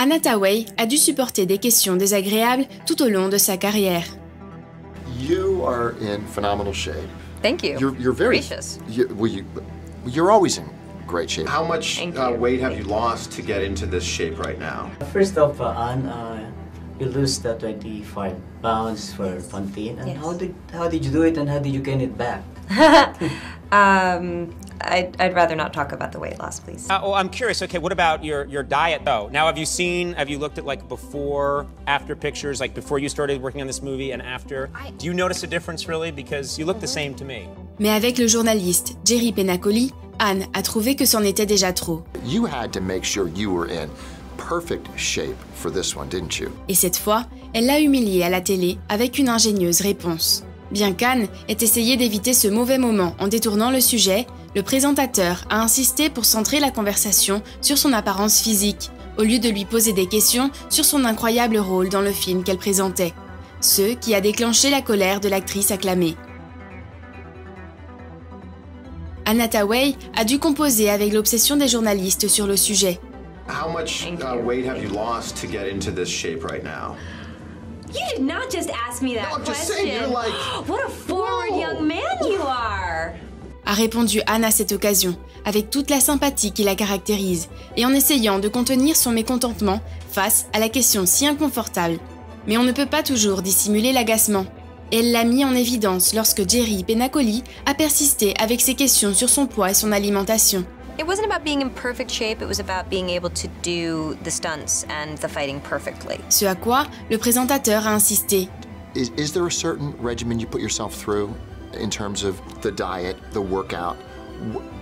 Anna Thaouei a dû supporter des questions désagréables tout au long de sa carrière. You are in phenomenal shape. Thank you. You're very gracious. You're always in great shape. How much weight have you lost to get into this shape right now? First off, Anne, you lose the 25 pounds for Fantine. And Yes. how did you do it, and how did you gain it back? I'd rather not talk about the weight loss, please. I'm curious. Okay, what about your diet though? Now, have you looked at like before, after pictures, like before you started working on this movie and after? Do you notice a difference really? Because you look the same to me. Mais avec le journaliste Jerry Penacoli, Anne a trouvé que c'en était déjà trop. You had to make sure you were in perfect shape for this one, didn't you? Et cette fois, elle l'a humilié à la télé avec une ingénieuse réponse. Bien qu'Anne ait essayé d'éviter ce mauvais moment en détournant le sujet, le présentateur a insisté pour centrer la conversation sur son apparence physique, au lieu de lui poser des questions sur son incroyable rôle dans le film qu'elle présentait. Ce qui a déclenché la colère de l'actrice acclamée. Anna Thaouei a dû composer avec l'obsession des journalistes sur le sujet. How much weight have you lost to get into this shape right now? You did not just ask me that No, I'm just question. saying, you're like, what a forward whoa. young man you are. A répondu Anne à cette occasion, avec toute la sympathie qui la caractérise, et en essayant de contenir son mécontentement face à la question si inconfortable. Mais on ne peut pas toujours dissimuler l'agacement. Elle l'a mis en évidence lorsque Jerry Penacoli a persisté avec ses questions sur son poids et son alimentation. It wasn't about being in perfect shape, it was about being able to do the stunts and the fighting perfectly. Ce à quoi le présentateur a insisté. Is there a certain regimen you put yourself through in terms of the diet, the workout?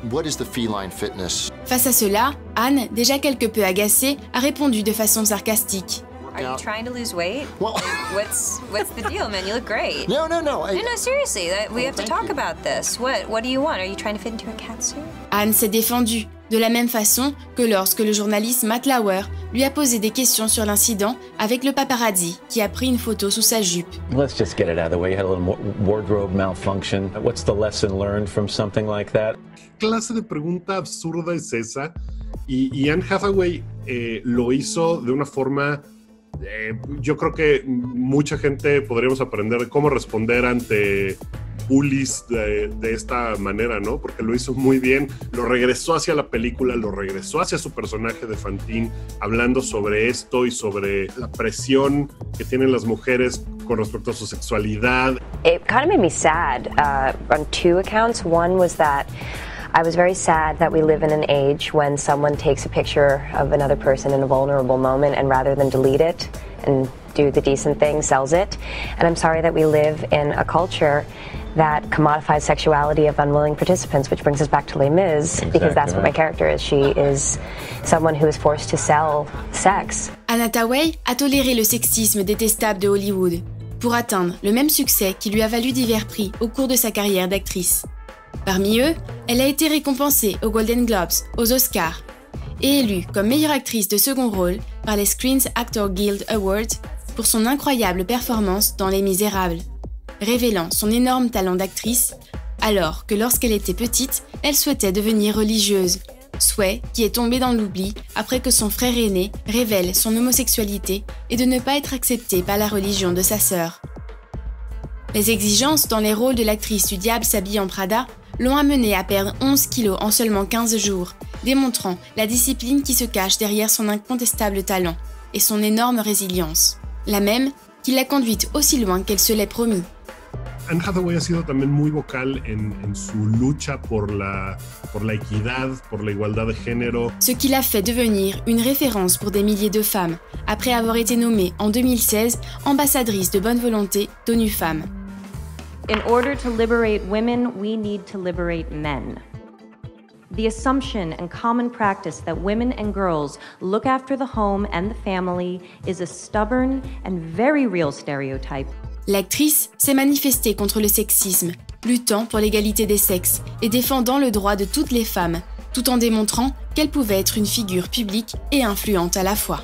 What is the feline fitness? Face à cela, Anne, déjà quelque peu agacée, a répondu de façon sarcastique. Are you trying to lose weight? Well, What's the deal, man? You look great. no. No, seriously, we have to talk about this. What do you want? Are you trying to fit into a cat suit? Anne s'est défendue, de la même façon que lorsque le journaliste Matt Lauer lui a posé des questions sur l'incident avec le paparazzi qui a pris une photo sous sa jupe. Let's just get it out of the way. You had a little wardrobe malfunction. What's the lesson learned from something like that? ¿Qué clase de pregunta absurda es esa? Y Anne Hathaway lo hizo de una forma... yo creo que mucha gente podríamos aprender cómo responder ante bullies de esta manera, ¿no? Porque lo hizo muy bien, lo regresó hacia la película, lo regresó hacia su personaje de Fantine, hablando sobre esto y sobre la presión que tienen las mujeres con respecto a su sexualidad. It kind of made me sad on two accounts. One was that I was very sad that we live in an age when someone takes a picture of another person in a vulnerable moment and rather than delete it and do the decent thing, sells it. And I'm sorry that we live in a culture that commodifies sexuality of unwilling participants, which brings us back to Les Mis, because that's what my character is. She is someone who is forced to sell sex. Anna Thaouei a toléré le sexisme détestable de Hollywood pour atteindre le même succès qui lui a valu divers prix au cours de sa carrière d'actrice. Parmi eux, elle a été récompensée aux Golden Globes, aux Oscars, et élue comme meilleure actrice de second rôle par les Screen Actors Guild Awards pour son incroyable performance dans Les Misérables, révélant son énorme talent d'actrice, alors que lorsqu'elle était petite, elle souhaitait devenir religieuse, souhait qui est tombé dans l'oubli après que son frère aîné révèle son homosexualité et de ne pas être accepté par la religion de sa sœur. Les exigences dans les rôles de l'actrice du Diable s'habille en Prada l'ont amenée à perdre 11 kilos en seulement 15 jours, démontrant la discipline qui se cache derrière son incontestable talent et son énorme résilience, la même qui l'a conduite aussi loin qu'elle se l'est promis. Anne Hathaway ha sido también muy vocal en su lucha por la equidad, por la igualdad de género. Ce qui l'a fait devenir une référence pour des milliers de femmes, après avoir été nommée en 2016 ambassadrice de bonne volonté d'ONU Femmes. In order to liberate women, we need to liberate men. The assumption and common practice that women and girls look after the home and the family is a stubborn and very real stereotype. L'actrice s'est manifestée contre le sexisme, luttant pour l'égalité des sexes et défendant le droit de toutes les femmes, tout en démontrant qu'elle pouvait être une figure publique et influente à la fois.